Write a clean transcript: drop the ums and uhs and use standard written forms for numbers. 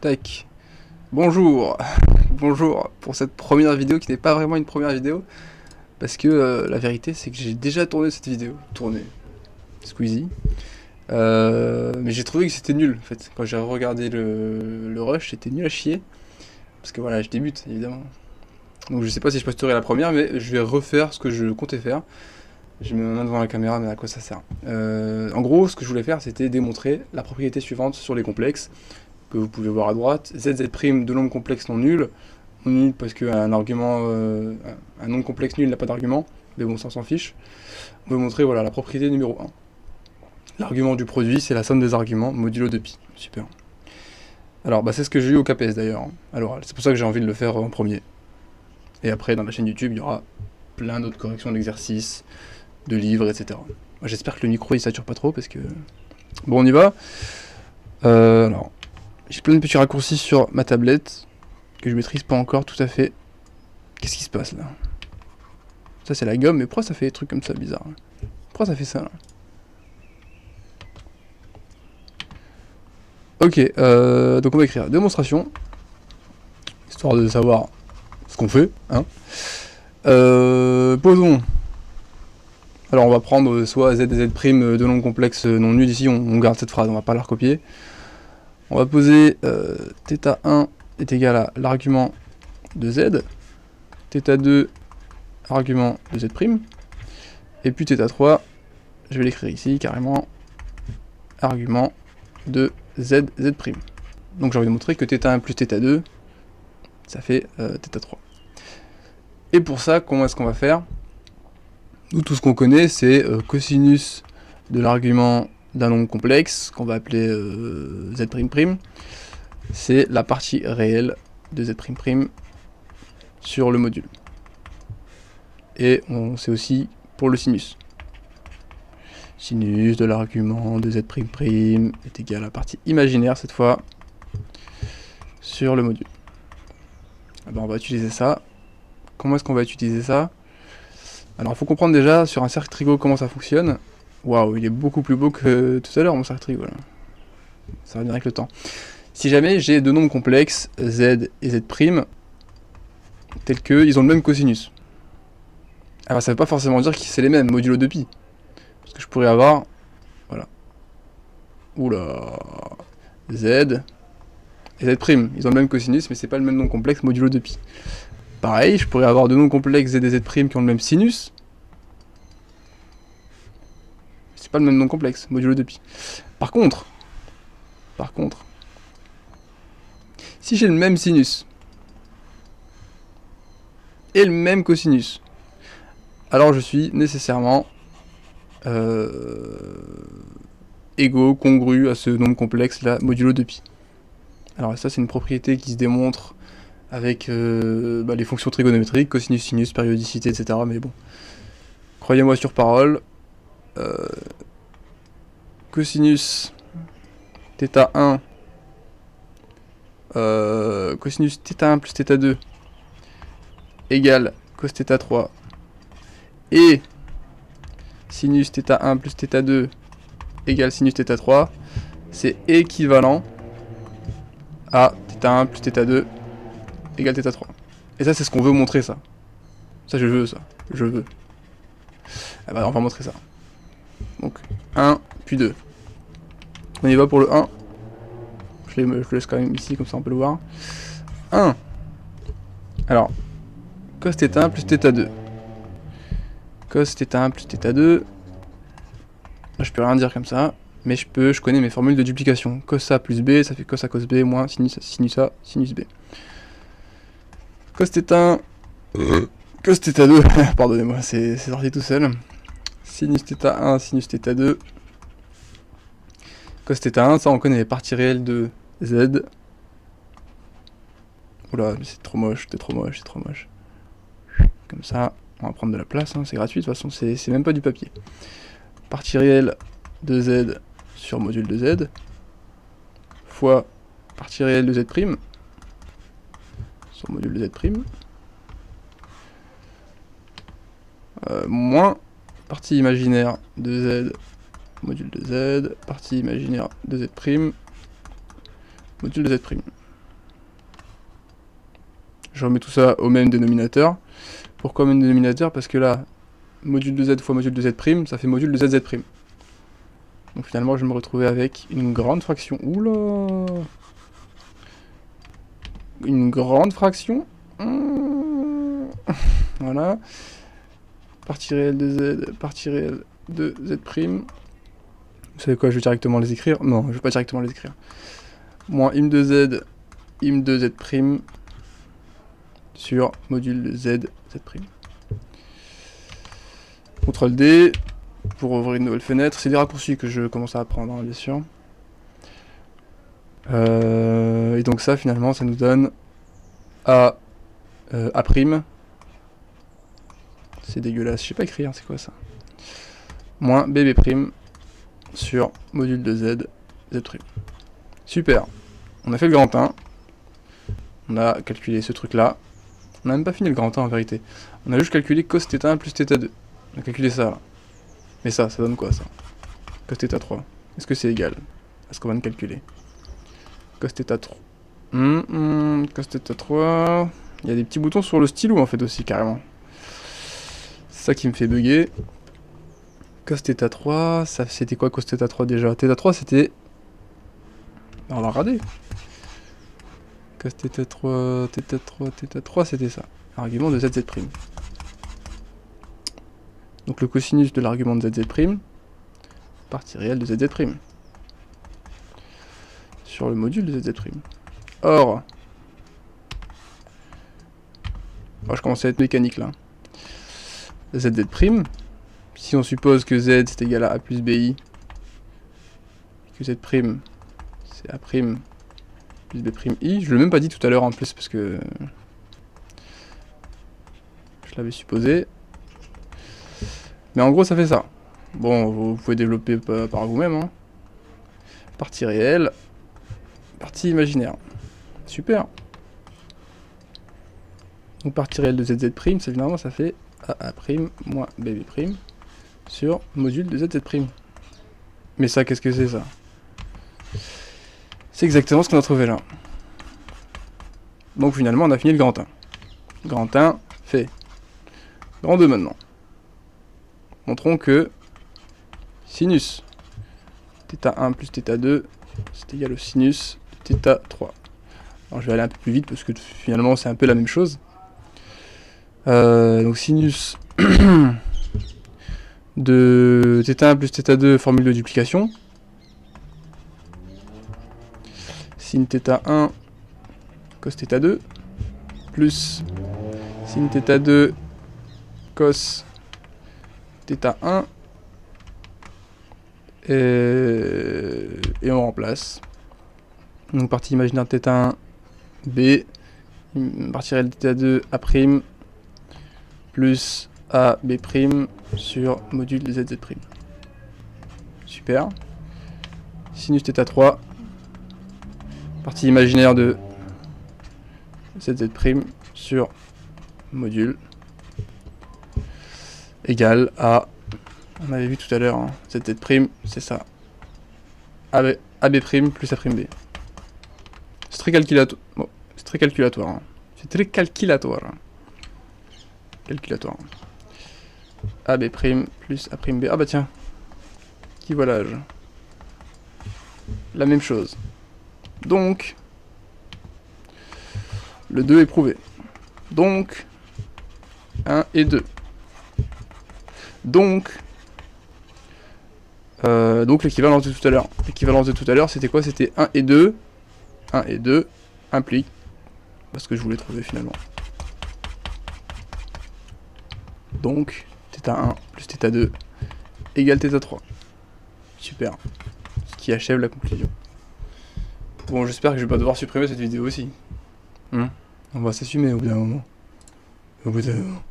Tac. Bonjour. Bonjour pour cette première vidéo qui n'est pas vraiment une première vidéo. Parce que la vérité c'est que j'ai déjà tourné cette vidéo. Squeezie. Mais j'ai trouvé que c'était nul en fait. Quand j'ai regardé le rush, c'était nul à chier. Parce que voilà, je débute évidemment. Donc je sais pas si je posterai la première, mais je vais refaire ce que je comptais faire. Je mets ma main devant la caméra, mais à quoi ça sert? En gros, ce que je voulais faire, c'était démontrer la propriété suivante sur les complexes, que vous pouvez voir à droite. ZZ' de nombre complexe non nul. Non nul parce qu'un argument, un nombre complexe nul n'a pas d'argument, mais bon, ça on s'en fiche. On veut montrer voilà, la propriété numéro 1. L'argument du produit, c'est la somme des arguments modulo de pi. Super. Alors, bah, c'est ce que j'ai eu au KPS d'ailleurs, hein, à l'oral. C'est pour ça que j'ai envie de le faire en premier. Et après, dans la chaîne YouTube, il y aura plein d'autres corrections d'exercices, de livres, etc. Moi, j'espère que le micro il sature pas trop parce que. Bon, on y va. Alors, j'ai plein de petits raccourcis sur ma tablette que je maîtrise pas encore tout à fait. Qu'est-ce qui se passe là? Ça, c'est la gomme, mais pourquoi ça fait des trucs comme ça bizarre? Pourquoi ça fait ça là? Ok, donc on va écrire démonstration, histoire de savoir ce qu'on fait, hein. Posons. Alors on va prendre soit z et z' de nombre complexe non nul, ici on garde cette phrase, on va pas la recopier. On va poser θ1 est égal à l'argument de z, θ2 argument de z', et puis θ3, je vais l'écrire ici carrément, argument de z'. Donc j'ai envie de montrer que θ1 plus θ2, ça fait θ3. Et pour ça, comment est-ce qu'on va faire? Nous, tout ce qu'on connaît, c'est cosinus de l'argument d'un nombre complexe, qu'on va appeler z''. C'est la partie réelle de z'' sur le module. Et on sait aussi pour le sinus. Sinus de l'argument de z'' est égal à la partie imaginaire, cette fois, sur le module. Alors on va utiliser ça. Comment est-ce qu'on va utiliser ça? Alors il faut comprendre déjà sur un cercle trigo comment ça fonctionne. Waouh, il est beaucoup plus beau que tout à l'heure mon cercle trigo là. Ça va venir avec le temps. Si jamais j'ai deux nombres complexes, z et z', tels que ils ont le même cosinus. Alors ça veut pas forcément dire que c'est les mêmes, modulo de pi. Parce que je pourrais avoir, voilà. Oula, z et z', ils ont le même cosinus, mais c'est pas le même nombre complexe modulo de pi. Pareil, je pourrais avoir deux nombres complexes z et z' qui ont le même sinus. C'est pas le même nombre complexe, modulo de pi. Par contre, si j'ai le même sinus et le même cosinus, alors je suis nécessairement égaux, congru à ce nombre complexe là, modulo de pi. Alors ça c'est une propriété qui se démontre avec les fonctions trigonométriques, cosinus, sinus, périodicité, etc. Mais bon, croyez-moi sur parole, cosinus θ1 cosinus θ1 plus θ2 égale cos θ3 et sinus θ1 plus θ2 égale sinus θ3, c'est équivalent à θ1 plus θ2 égale θ3. Et ça c'est ce qu'on veut montrer, ça. Ça je veux, ça. Je veux. Ah bah on va montrer ça. Donc 1 puis 2. On y va pour le 1. Je le laisse quand même ici, comme ça on peut le voir. 1. Alors, cos θ1 plus θ2. Cos θ1 plus θ2. Là je peux rien dire comme ça, mais je connais mes formules de duplication. Cos A plus B, ça fait cos A cos B moins sinus A sinus B. Cos θ1, cos θ2, pardonnez-moi, c'est sorti tout seul. Sinus θ1, sinus θ2. Cos θ1, ça on connaît les parties réelles de Z. Oula, mais c'est trop moche, c'est trop moche, c'est trop moche. Comme ça, on va prendre de la place, hein, c'est gratuit, de toute façon, c'est même pas du papier. Partie réelle de Z sur module de Z, fois partie réelle de Z', sur module de Z', moins partie imaginaire de Z, module de Z, partie imaginaire de Z', module de Z'. je remets tout ça au même dénominateur. Pourquoi au même dénominateur? Parce que là, module de z fois module de z', ça fait module de zz'. Donc finalement, je vais me retrouver avec une grande fraction. Oula! Une grande fraction. Voilà. Partie réelle de z, partie réelle de z'. Vous savez quoi, je vais directement les écrire? Non, je vais pas directement les écrire. Moins im de z, im de z' sur module de z, z'. CTRL D pour ouvrir une nouvelle fenêtre. C'est des raccourcis que je commence à apprendre, hein, bien sûr. Et donc ça, finalement, ça nous donne A'. C'est dégueulasse, je sais pas écrire, c'est quoi ça? Moins bb' sur module de z, z'. Super. On a fait le grand 1. On a calculé ce truc-là. On n'a même pas fini le grand 1 en vérité. On a juste calculé cos θ1 plus θ2. On a calculé ça là. Mais ça donne quoi ça? Cos θ3. Est-ce que c'est égal à ce qu'on vient de calculer? Cos θ3. Cos θ3. Il y a des petits boutons sur le stylo en fait aussi carrément. C'est ça qui me fait bugger. Cos θ3, ça c'était quoi cos θ3 déjà? θ3 c'était... On va regarder. Cos θ3, c'était ça. Argument de zz'. Donc le cosinus de l'argument de zz', partie réelle de zz'. Sur le module de zz'. Or... Oh, je commence à être mécanique là. Zz', si on suppose que z c'est égal à a plus bi, que z' c'est a' plus b'i, je l'ai même pas dit tout à l'heure en plus parce que je l'avais supposé. Mais en gros ça fait ça. Bon, vous pouvez développer par vous-même. Hein. Partie réelle, partie imaginaire. Super. Donc partie réelle de zz', ça finalement ça fait a' moins bb' sur module de zz'. Mais ça, qu'est-ce que c'est ça? C'est exactement ce qu'on a trouvé là. Donc finalement on a fini le grand 1. Grand 1 fait. Grand 2 maintenant. Montrons que sinus θ1 plus θ2 c'est égal au sinus de θ3. Alors je vais aller un peu plus vite parce que finalement c'est un peu la même chose. Donc sinus de θ1 plus θ2 formule de duplication. Sin θ1 cos θ2 plus sin θ2 cos θ1 et on remplace. Donc partie imaginaire de θ1 b, partie réelle de θ2 a' plus a b' sur module de zz'. Super. Sinus θ3, partie imaginaire de zz' sur module égale à, on avait vu tout à l'heure, hein, zz', c'est ça, ab' plus a'b. C'est très calculatoire. Bon, c'est très calculatoire. Hein. C'est très calculatoire. Calculatoire. AB' plus A'b. Ah bah tiens. Qui volage. La même chose. Donc, le 2 est prouvé. Donc, 1 et 2. Donc l'équivalence de tout à l'heure. L'équivalence de tout à l'heure, c'était quoi? C'était 1 et 2. 1 et 2 implique parce que je voulais trouver finalement. Donc, θ1 plus θ2 égale θ3. Super. Ce qui achève la conclusion. Bon, j'espère que je vais pas devoir supprimer cette vidéo aussi. On va s'assumer au bout d'un moment. Au bout d'un moment.